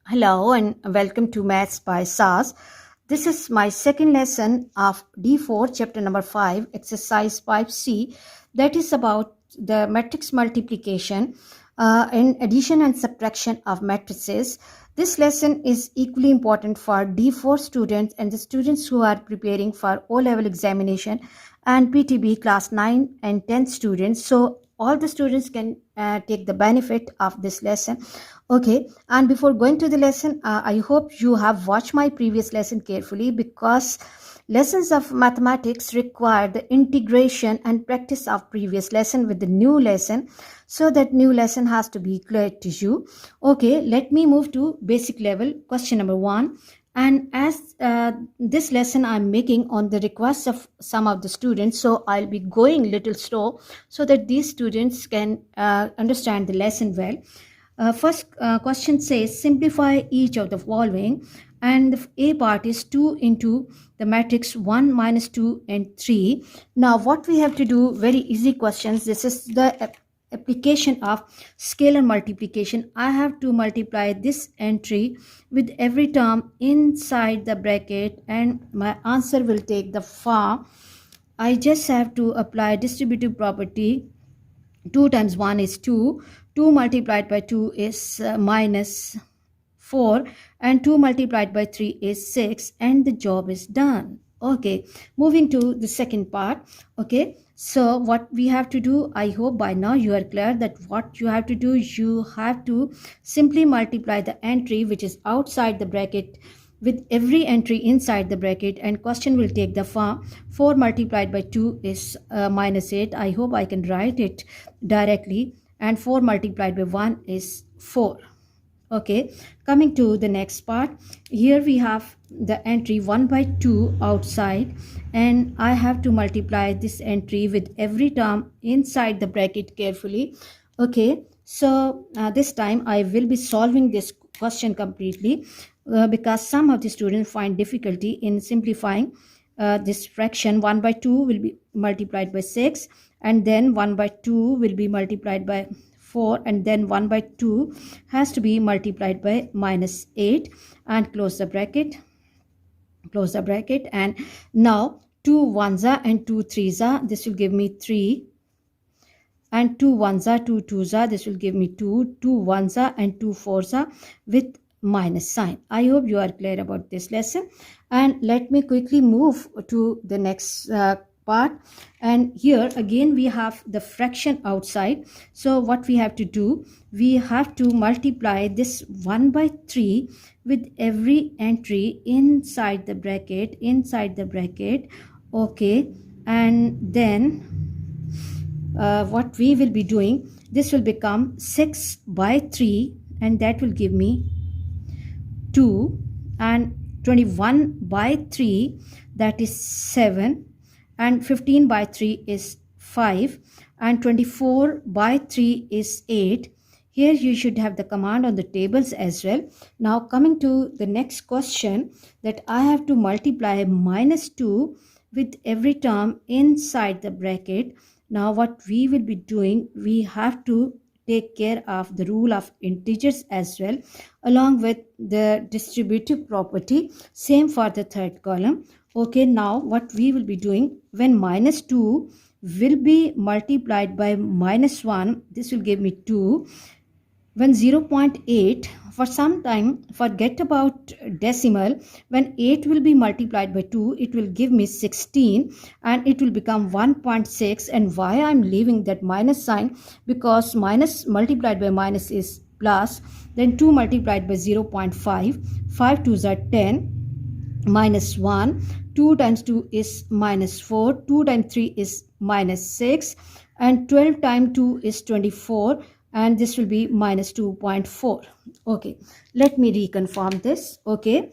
Hello and welcome to Maths by SAS. This is my second lesson of D4 chapter number 5 exercise 5C, that is about the matrix multiplication and addition and subtraction of matrices. This lesson is equally important for D4 students and the students who are preparing for O-level examination and PTB class 9 and 10 students. So all the students can take the benefit of this lesson. Okay, and before going to the lesson, I hope you have watched my previous lesson carefully, because lessons of mathematics require the integration and practice of previous lesson with the new lesson, so that new lesson has to be clear to you. Okay, let me move to basic level question number 1. And as this lesson I'm making on the request of some of the students, so I'll be going little slow so that these students can understand the lesson well. First question says simplify each of the following, and the A part is 2 into the matrix 1 minus 2 and 3. Now what we have to do, very easy questions. This is the application of scalar multiplication. I have to multiply this entry with every term inside the bracket and my answer will take the form. I just have to apply distributive property. 2 times 1 is 2. 2 multiplied by 2 is minus 4, and 2 multiplied by 3 is 6, and the job is done. Okay, moving to the second part. Okay, so what we have to do, I hope by now you are clear that what you have to do, you have to simply multiply the entry which is outside the bracket with every entry inside the bracket, and question will take the form 4 multiplied by 2 is minus 8. I hope I can write it directly, and 4 multiplied by 1 is 4. Okay, coming to the next part. Here we have the entry 1 by 2 outside, and I have to multiply this entry with every term inside the bracket carefully. Okay, so this time I will be solving this question completely, because some of the students find difficulty in simplifying this fraction. 1 by 2 will be multiplied by 6, and then 1 by 2 will be multiplied by 4, and then 1 by 2 has to be multiplied by minus 8, and close the bracket, and now 2 ones are and 2 threes are, this will give me 3, and 2 ones are 2 twos are, this will give me 2, 2 ones are and 2 fours are with minus sign. I hope you are clear about this lesson, and let me quickly move to the next part. And here again we have the fraction outside, so what we have to do, we have to multiply this 1 by 3 with every entry inside the bracket, okay, and then what we will be doing, this will become 6 by 3, and that will give me 2, and 21 by 3, that is 7, and 15 by 3 is 5, and 24 by 3 is 8. Here you should have the command on the tables as well. Now coming to the next question, that I have to multiply minus 2 with every term inside the bracket. Now what we will be doing, we have to take care of the rule of integers as well, along with the distributive property, same for the third column. Okay, now what we will be doing, when minus 2 will be multiplied by minus 1, this will give me 2. When 0.8, for some time forget about decimal, when 8 will be multiplied by 2, it will give me 16, and it will become 1.6. and why I'm leaving that minus sign, because minus multiplied by minus is plus, then 2 multiplied by 0.5, 5 twos are 10, minus 1, 2 times 2 is minus 4, 2 times 3 is minus 6, and 12 times 2 is 24, and this will be minus 2.4. Okay, let me reconfirm this. Okay,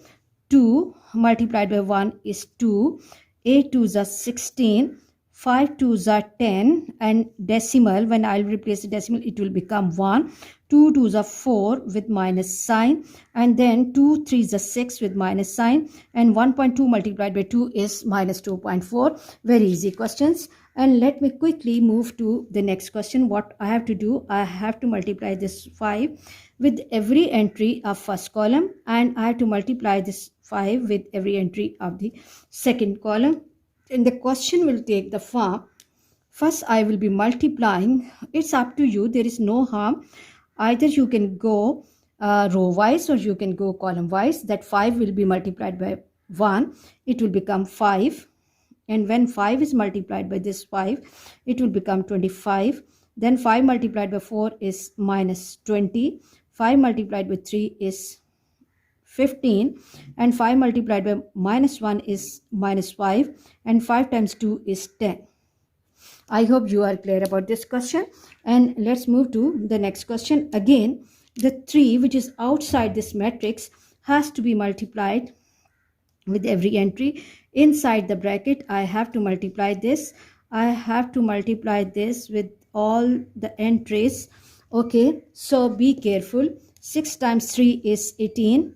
2 multiplied by 1 is 2, 8 twos are 16, 5 twos are 10, and decimal, when I'll replace the decimal, it will become 1, 2 twos are 4 with minus sign, and then 2 threes are 6 with minus sign, and 1.2 multiplied by 2 is minus 2.4. Very easy questions. And let me quickly move to the next question. What I have to do, I have to multiply this 5 with every entry of first column, and I have to multiply this 5 with every entry of the second column. And the question will take the form. First, I will be multiplying. It's up to you. There is no harm. Either you can go row wise or you can go column wise. That 5 will be multiplied by 1. It will become 5. And when 5 is multiplied by this 5, it will become 25. Then 5 multiplied by 4 is minus 20. 5 multiplied by 3 is 15. And 5 multiplied by minus 1 is minus 5. And 5 times 2 is 10. I hope you are clear about this question. And let's move to the next question. Again, the 3 which is outside this matrix has to be multiplied with every entry. Inside the bracket, I have to multiply this. I have to multiply this with all the entries. Okay, so be careful. 6 times 3 is 18.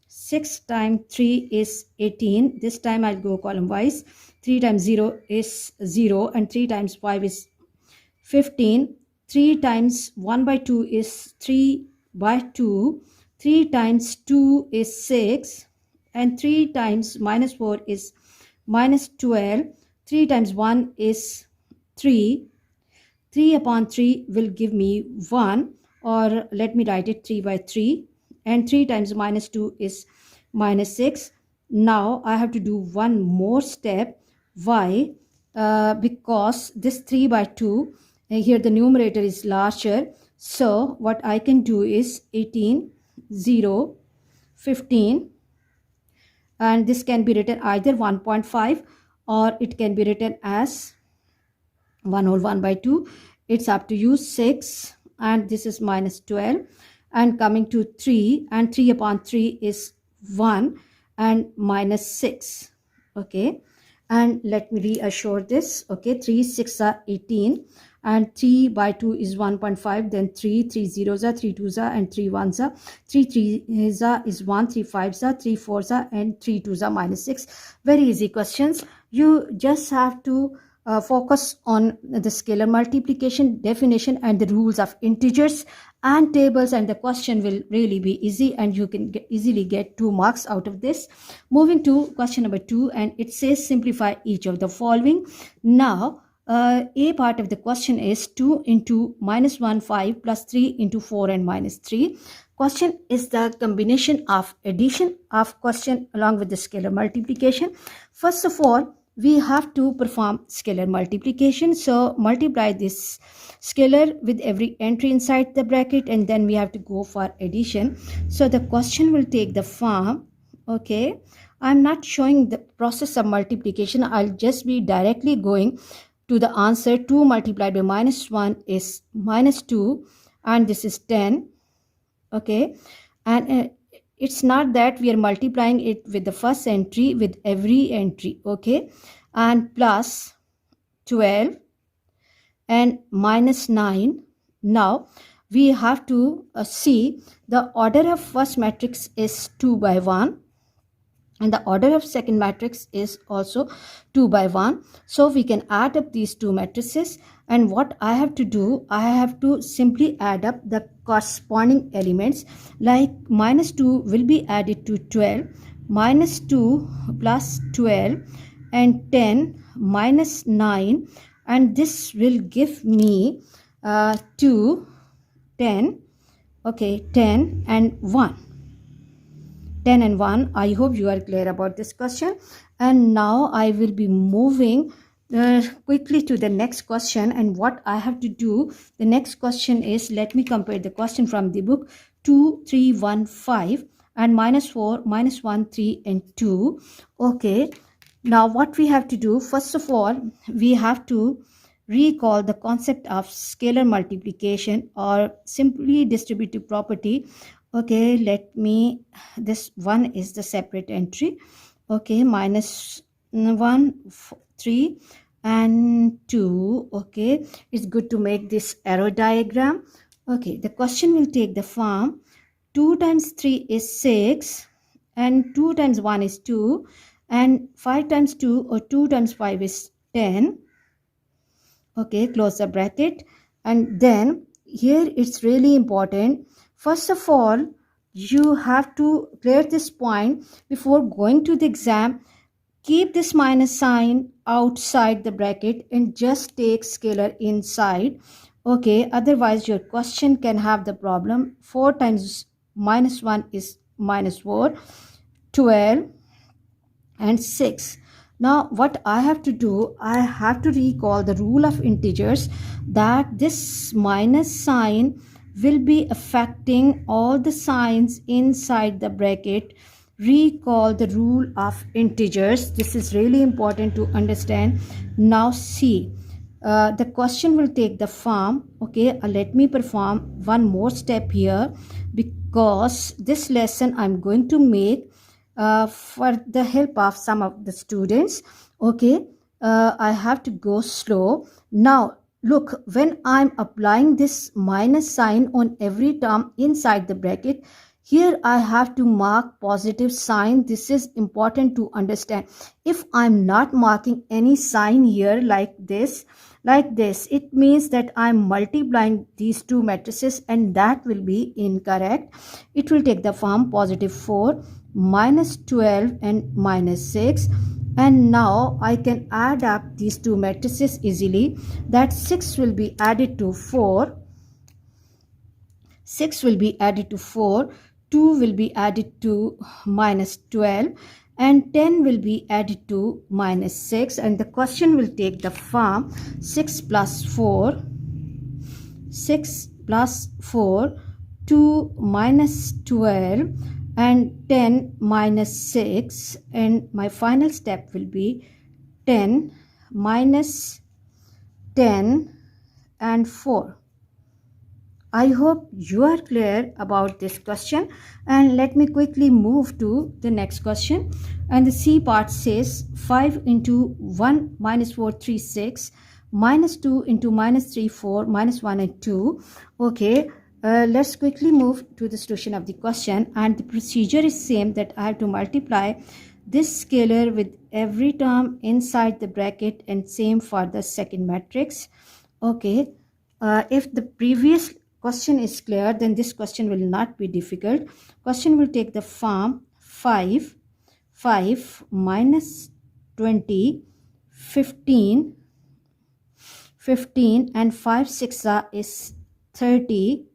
6 times 3 is 18. This time I'll go column wise. 3 times 0 is 0 and 3 times 5 is 15. 3 times 1 by 2 is 3 by 2. 3 times 2 is 6 and 3 times minus 4 is minus 12. 3 times 1 is 3. 3 upon 3 will give me 1, or let me write it 3 by 3. And 3 times minus 2 is minus 6. Now I have to do one more step. Why? Because this 3 by 2, here the numerator is larger. So what I can do is 18, 0, 15. And this can be written either 1.5 or it can be written as 1 whole 1 by 2. It's up to you. 6 and this is minus 12. And coming to 3, and 3 upon 3 is 1 and minus 6. Okay, and let me reassure this. Okay, 3 6 are 18 and 3 by 2 is 1.5. Then 3 zeros are 3 twos are and 3 ones are 3 threes are is 1, 3 fives are 3 fours are and 3 twos are minus 6. Very easy questions. You just have to focus on the scalar multiplication definition and the rules of integers and tables, and the question will really be easy and you can easily get 2 marks out of this. Moving to question number 2, and it says simplify each of the following. Now a part of the question is 2 into minus 1 5 plus 3 into 4 and minus 3. Question is the combination of addition of question along with the scalar multiplication. First of all, we have to perform scalar multiplication. So multiply this scalar with every entry inside the bracket, and then we have to go for addition. So the question will take the form. Okay, I'm not showing the process of multiplication. I'll just be directly going to the answer. 2 multiplied by minus 1 is minus 2 and this is 10. Okay, and it's not that we are multiplying it with the first entry with every entry. Okay, and plus 12 and minus 9. Now we have to see the order of first matrix is 2 by 1 and the order of second matrix is also 2 by 1. So we can add up these two matrices, and what I have to do, I have to simply add up the corresponding elements. Like minus 2 will be added to 12, minus 2 plus 12 and 10 minus 9, and this will give me 2, 10. Okay, 10 and 1. 10 and 1. I hope you are clear about this question. And now I will be moving quickly to the next question. And what I have to do, the next question is, let me compare the question from the book. 2, 3, 1, 5 and minus 4, minus 1, 3 and 2. Okay, now what we have to do, first of all, we have to recall the concept of scalar multiplication or simply distributive property. Okay, let me, this one is the separate entry. Okay, minus 1, 3 and 2. Okay, it's good to make this arrow diagram. Okay, the question will take the form. 2 times 3 is 6 and 2 times 1 is 2 and 5 times 2 or 2 times 5 is 10. Okay, close the bracket. And then here it's really important. First of all, you have to clear this point before going to the exam. Keep this minus sign outside the bracket and just take scalar inside. Okay, otherwise your question can have the problem. 4 times minus 1 is minus 4, 12 and 6. Now what I have to do, I have to recall the rule of integers, that this minus sign will be affecting all the signs inside the bracket. Recall the rule of integers. This is really important to understand. Now see, the question will take the form. Okay, let me perform one more step here, because this lesson I'm going to make for the help of some of the students. Okay, I have to go slow. Now look, when I'm applying this minus sign on every term inside the bracket, here I have to mark positive sign. This is important to understand. If I'm not marking any sign here like this, it means that I'm multiplying these two matrices, and that will be incorrect. It will take the form positive 4, minus 12 and minus 6. And now I can add up these two matrices easily. That 6 will be added to 4. 6 will be added to 4. 2 will be added to minus 12. And 10 will be added to minus 6. And the question will take the form 6 plus 4. 6 plus 4. 2 minus 12. And 10 minus 6, and my final step will be 10 minus 10 and 4. I hope you are clear about this question, and let me quickly move to the next question. And the C part says 5 into 1 minus 4 3 6, minus 2 into minus 3 4, minus 1 and 2. Okay, let's quickly move to the solution of the question, and the procedure is same, that I have to multiply this scalar with every term inside the bracket, and same for the second matrix. Okay, if the previous question is clear, then this question will not be difficult. Question will take the form 5 minus 20, 15 and 5 6 is 30.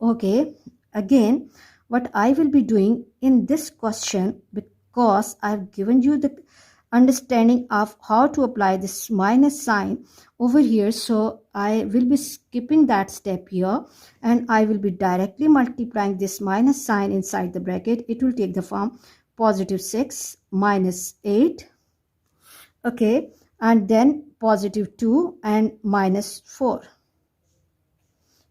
Okay, again what I will be doing in this question, because I have given you the understanding of how to apply this minus sign over here, so I will be skipping that step here, and I will be directly multiplying this minus sign inside the bracket. It will take the form positive 6 minus 8. Okay, and then positive 2 and minus 4.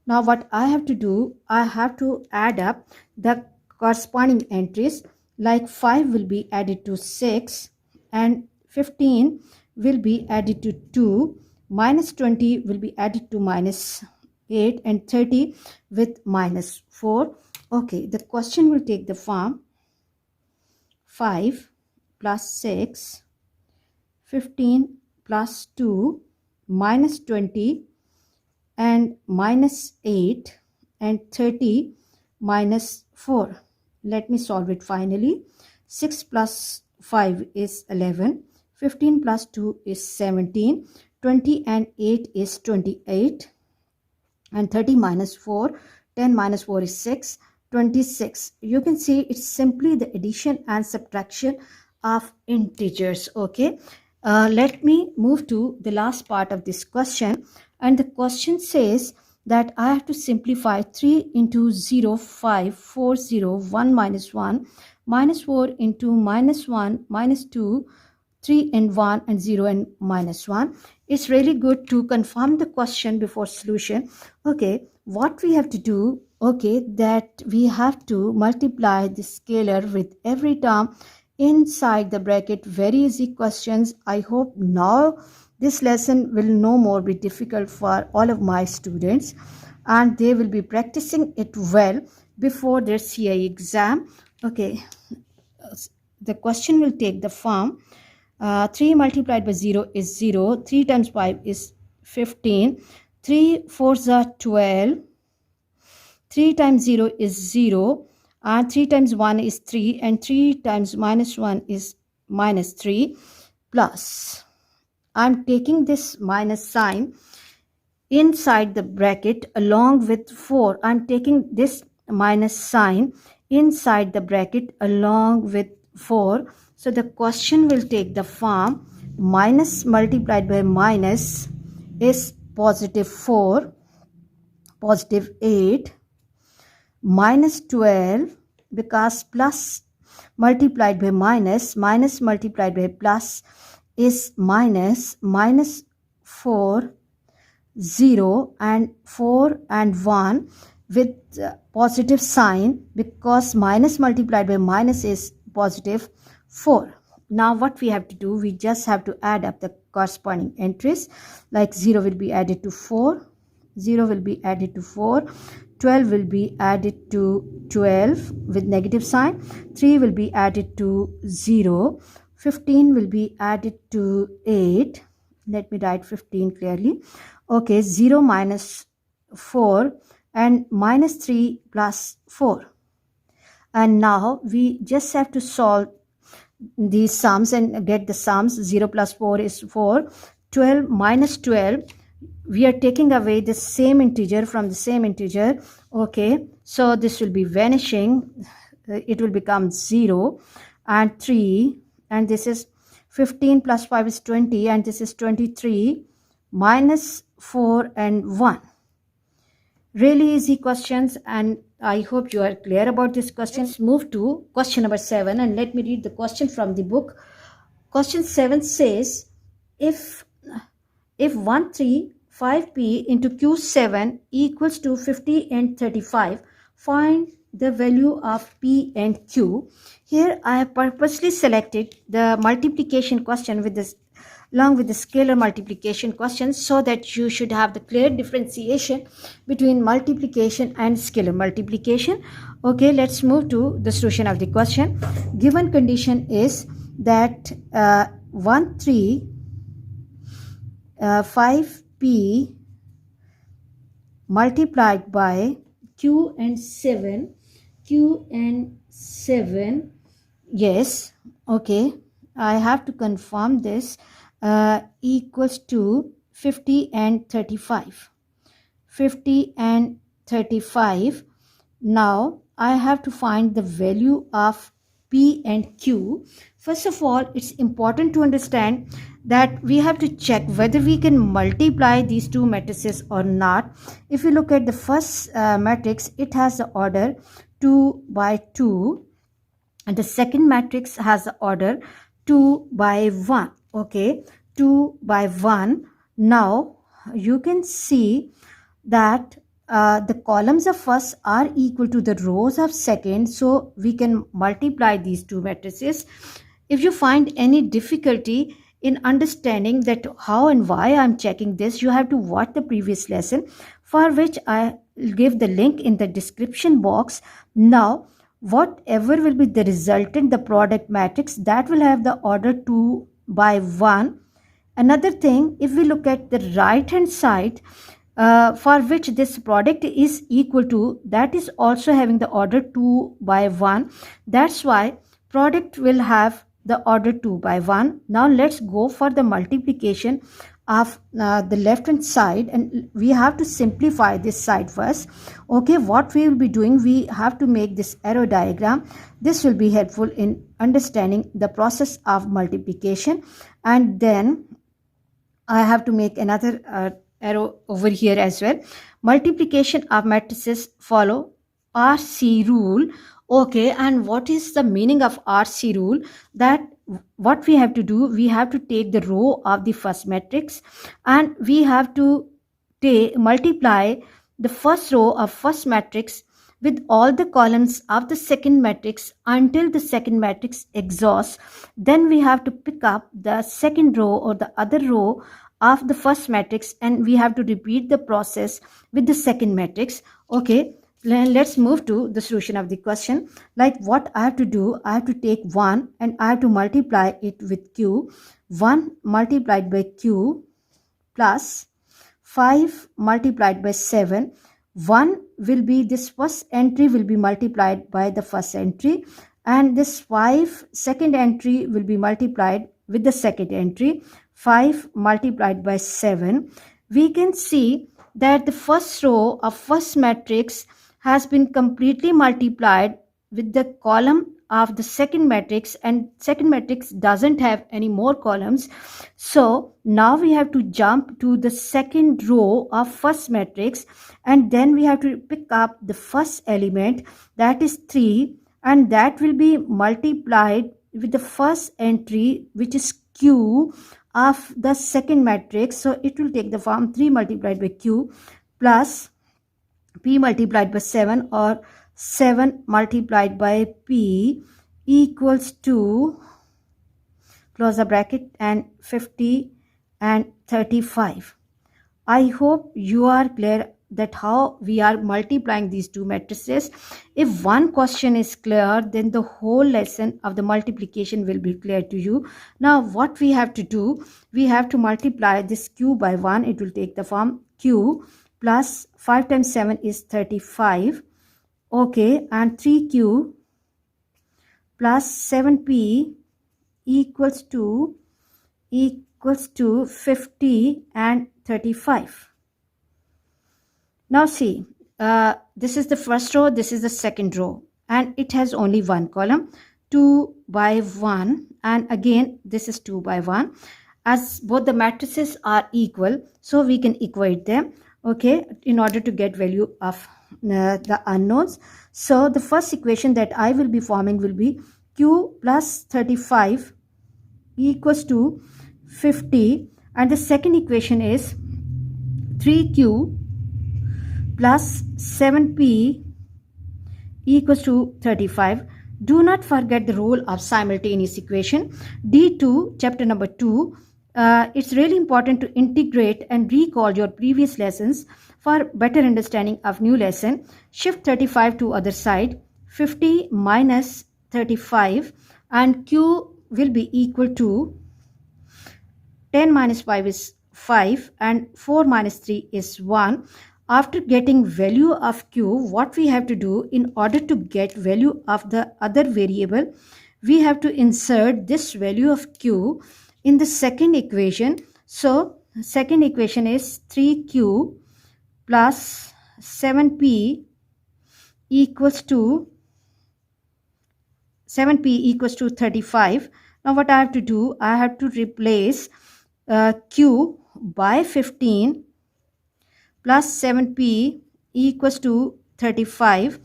Now what I have to do, I have to add up the corresponding entries, like 5 will be added to 6, and 15 will be added to 2, minus 20 will be added to minus 8, and 30 with minus 4. Okay, the question will take the form 5 plus 6, 15 plus 2, minus 20 and minus 8, and 30 minus 4. Let me solve it finally. 6 plus 5 is 11, 15 plus 2 is 17, 20 and 8 is 28, and 30 minus 4, 10 minus 4 is 6, 26. You can see it's simply the addition and subtraction of integers. Okay, let me move to the last part of this question, and the question says that I have to simplify 3 into 0 5 4 0 1 minus 1 minus 4 into minus 1 minus 2 3 and 1 and 0 and minus 1. It's really good to confirm the question before solution. Okay, what we have to do, okay, that we have to multiply the scalar with every term inside the bracket. Very easy questions. I hope now this lesson will no more be difficult for all of my students, and they will be practicing it well before their CA exam. Okay, the question will take the form 3 multiplied by 0 is 0. 3 times 5 is 15. 3 4s are 12. 3 times 0 is 0. And 3 times 1 is 3. And 3 times minus 1 is minus 3. Plus, I'm taking this minus sign inside the bracket along with 4. I'm taking this minus sign inside the bracket along with 4. So the question will take the form minus multiplied by minus is positive 4, positive 8, minus 12, because plus multiplied by minus, minus multiplied by plus is minus, minus 4, 0 and 4 and 1 with positive sign, because minus multiplied by minus is positive 4. Now what we have to do, we just have to add up the corresponding entries, like 0 will be added to 4, 0 will be added to 4, 12 will be added to 12 with negative sign, 3 will be added to 0, 15 will be added to 8. Let me write 15 clearly. Okay, 0 minus 4 and minus 3 plus 4. And now we just have to solve these sums and get the sums. 0 plus 4 is 4. 12 minus 12, we are taking away the same integer from the same integer. Okay, so this will be vanishing. It will become 0 and 3. And this is 15 plus 5 is 20. And this is 23 minus 4 and 1. Really easy questions, and I hope you are clear about this question. Let's move to question number 7, and let me read the question from the book. Question 7 says, if 135p into q7 equals to 50 and 35, find the value of p and q. Here I have purposely selected the multiplication question with this along with the scalar multiplication question, so that you should have the clear differentiation between multiplication and scalar multiplication. Okay, let's move to the solution of the question. Given condition is that 5p multiplied by q and 7, yes, okay, I have to confirm this, equals to 50 and 35. 50 and 35. Now I have to find the value of p and q. First of all, it's important to understand that we have to check whether we can multiply these two matrices or not. If you look at the first matrix, it has the order 2 by 2, and the second matrix has the order 2 by 1. Okay, 2 by 1. Now you can see that the columns of first are equal to the rows of second, so we can multiply these two matrices. If you find any difficulty in understanding that how and why I'm checking this, you have to watch the previous lesson, for which I will give the link in the description box. Now whatever will be the resultant, the product matrix, that will have the order 2 by 1. Another thing, if we look at the right hand side, for which this product is equal to, that is also having the order 2 by 1. That's why product will have the order 2 by 1. Now let's go for the multiplication of the left hand side, and we have to simplify this side first. Okay, what we will be doing, we have to make this arrow diagram. This will be helpful in understanding the process of multiplication. And then I have to make another arrow over here as well. Multiplication of matrices follow RC rule. Okay, and what is the meaning of RC rule? That what we have to do, we have to take the row of the first matrix, and we have to multiply the first row of first matrix with all the columns of the second matrix until the second matrix exhausts. Then we have to pick up the second row or the other row of the first matrix, and we have to repeat the process with the second matrix. Okay, let's move to the solution of the question. Like what I have to do, I have to take 1 and I have to multiply it with q. 1 multiplied by q plus 5 multiplied by 7. 1 will be, this first entry will be multiplied by the first entry, and this 5 second entry will be multiplied with the second entry. 5 multiplied by 7. We can see that the first row of first matrix has been completely multiplied with the column of the second matrix, and second matrix doesn't have any more columns. So now we have to jump to the second row of first matrix, and then we have to pick up the first element, that is 3, and that will be multiplied with the first entry, which is q of the second matrix. So it will take the form 3 multiplied by q plus p multiplied by 7, or 7 multiplied by p equals to, close the bracket, and 50 and 35. I hope you are clear that how we are multiplying these two matrices. If one question is clear, then the whole lesson of the multiplication will be clear to you. Now what we have to do, we have to multiply this q by 1. It will take the form q plus 5 times 7 is 35. Okay, and 3q plus 7p equals to 50 and 35. Now see, this is the first row, this is the second row, and it has only one column, 2 by 1, and again this is 2 by 1. As both the matrices are equal, so we can equate them, okay, in order to get value of the unknowns. So the first equation that I will be forming will be q plus 35 equals to 50, and the second equation is 3q plus 7p equals to 35. Do not forget the rule of simultaneous equation. D2, chapter number 2, it's really important to integrate and recall your previous lessons for better understanding of new lesson. Shift 35 to other side, 50 minus 35, and q will be equal to 10 minus 5 is 5, and 4 minus 3 is 1. After getting value of q, what we have to do, in order to get value of the other variable, we have to insert this value of q in the second equation. So second equation is 3q plus 7p equals to 35. Now what I have to do, I have to replace q by 15 plus 7p equals to 35.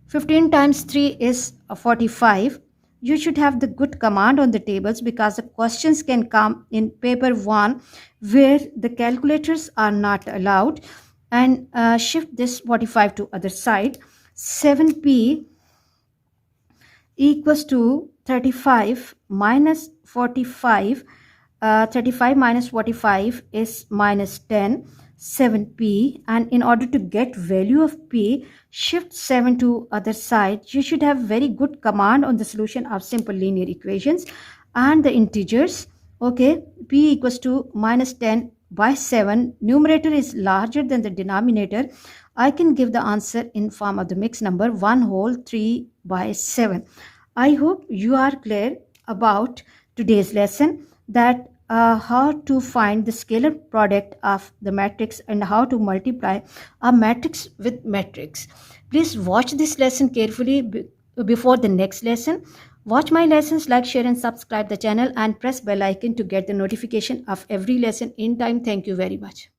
15 times 3 is 45. You should have the good command on the tables, because the questions can come in paper 1 where the calculators are not allowed. And shift this 45 to other side. 7p equals to 35 minus 45. 35 minus 45 is minus 10. 7p, and in order to get value of p, shift 7 to other side. You should have very good command on the solution of simple linear equations and the integers. Okay, p equals to minus 10 by 7. Numerator is larger than the denominator. I can give the answer in form of the mixed number 1 whole 3 by 7. I hope you are clear about today's lesson, that how to find the scalar product of the matrix and how to multiply a matrix with matrix. Please watch this lesson carefully before the next lesson. Watch my lessons, like, share and subscribe the channel, and press bell icon to get the notification of every lesson in time. Thank you very much.